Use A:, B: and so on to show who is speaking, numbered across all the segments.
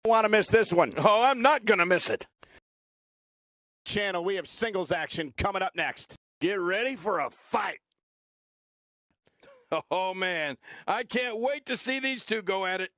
A: Want to miss this one.
B: Oh, I'm not going to miss it.
A: Channel, we have singles action coming up next.
B: Get ready for a fight. Oh, man. I can't wait to see these two go at it.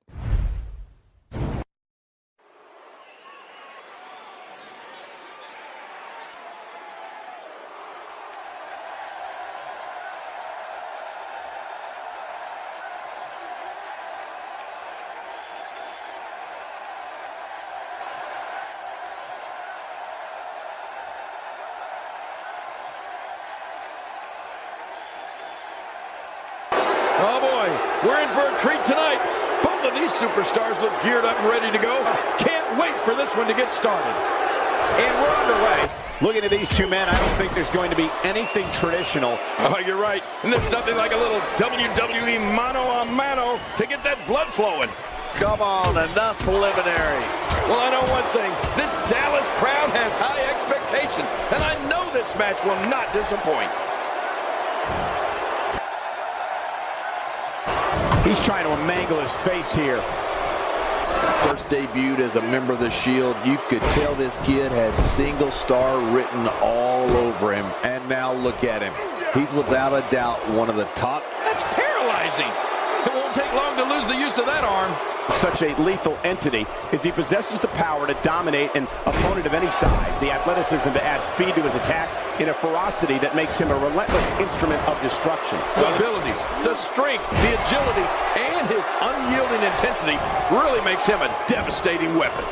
B: Oh, boy, we're in for a treat tonight. Both of these superstars look geared up and ready to go. Can't wait for this one to get started.
A: And we're underway. Looking at these two men, I don't think there's going to be anything traditional.
B: Oh, you're right. And there's nothing like a little WWE mano-a-mano to get that blood flowing.
C: Come on, enough preliminaries.
B: Well, I know one thing. This Dallas crowd has high expectations, and I know this match will not disappoint.
A: He's trying to mangle his face here.
C: First debuted as a member of the Shield, you could tell this kid had single star written all over him. And now look at him. He's without a doubt one of the top.
B: That's paralyzing. It won't take long to lose the use of that arm.
A: Such a lethal entity as he possesses the power to dominate an opponent of any size, the athleticism to add speed to his attack, and a ferocity that makes him a relentless instrument of destruction.
B: The abilities, the strength, the agility, and his unyielding intensity really makes him a devastating weapon.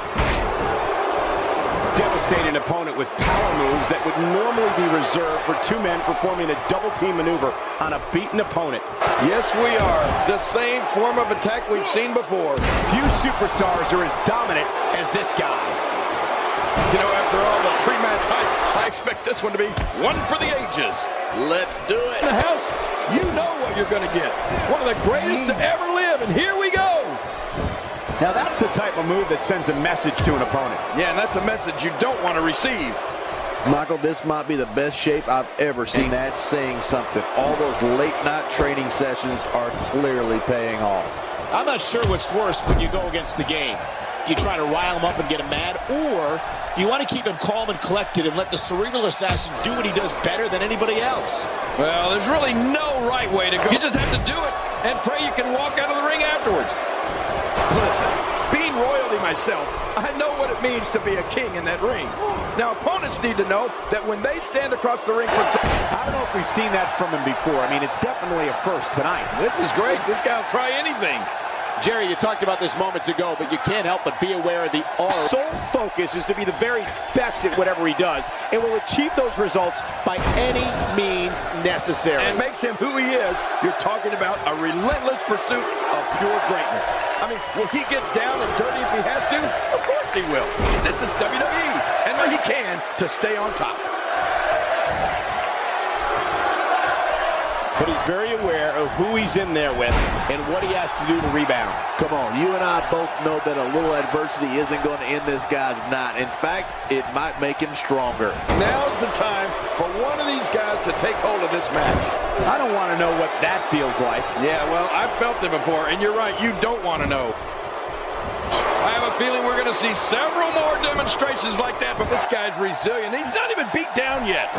A: Devastating opponent with power moves that would normally be reserved for two men performing a double-team maneuver on a beaten opponent.
B: Yes, we are. The same form of attack we've seen before.
A: Few superstars are as dominant as this guy.
B: You know, after all the pre-match hype, I expect this one to be one for the ages.
C: Let's do it.
B: In the house, you know what you're going to get. One of the greatest to ever live, and here we go.
A: Now that's the type of move that sends a message to an opponent.
B: Yeah, and that's a message you don't want to receive.
C: Michael, this might be the best shape I've ever seen. That's saying something. All those late-night training sessions are clearly paying off.
D: I'm not sure what's worse when you go against the game. You try to rile him up and get him mad, or you want to keep him calm and collected and let the cerebral assassin do what he does better than anybody else.
B: Well, there's really no right way to go. You just have to do it and pray you can walk out of the ring afterwards. Listen, being royalty myself, I know what it means to be a king in that ring. Now, opponents need to know that when they stand across the ring for...
A: I don't know if we've seen that from him before. I mean, it's definitely a first tonight.
B: This is great. This guy will try anything.
A: Jerry, you talked about this moments ago, but you can't help but be aware of the sole focus is to be the very best at whatever he does, and will achieve those results by any means necessary.
B: And makes him who he is. You're talking about a relentless pursuit of pure greatness. I mean, will he get down and dirty if he has to? Of course he will. This is WWE, and what he can to stay on top.
A: But he's very aware of who he's in there with and what he has to do to rebound.
C: Come on, you and I both know that a little adversity isn't going to end this guy's night. In fact, it might make him stronger.
B: Now's the time for one of these guys to take hold of this match.
A: I don't want to know what that feels like.
B: Yeah, well, I've felt it before, and you're right, you don't want to know. I have a feeling we're going to see several more demonstrations like that, but this guy's resilient. He's not even beat down yet.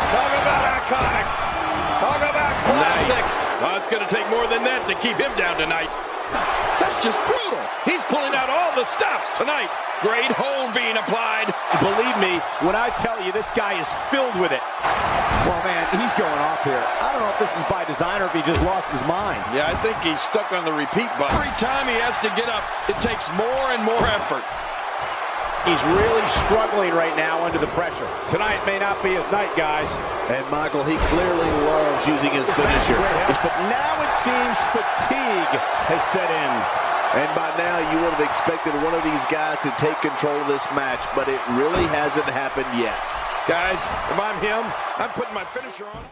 B: Talk about iconic. Talk about classic. Nice. Well, it's going to take more than that to keep him down tonight. That's just brutal. He's pulling out all the stops tonight. Great hold being applied.
A: Believe me when I tell you this guy is filled with it. Well, man, he's going off here. I don't know if this is by design or if he just lost his mind.
B: Yeah, I think he's stuck on the repeat button. Every time he has to get up, it takes more and more effort.
A: He's really struggling right now under the pressure. Tonight may not be his night, guys.
C: And Michael, he clearly loves using his finisher.
A: But now it seems fatigue has set in.
C: And by now you would have expected one of these guys to take control of this match, but it really hasn't happened yet.
B: Guys, if I'm him, I'm putting my finisher on.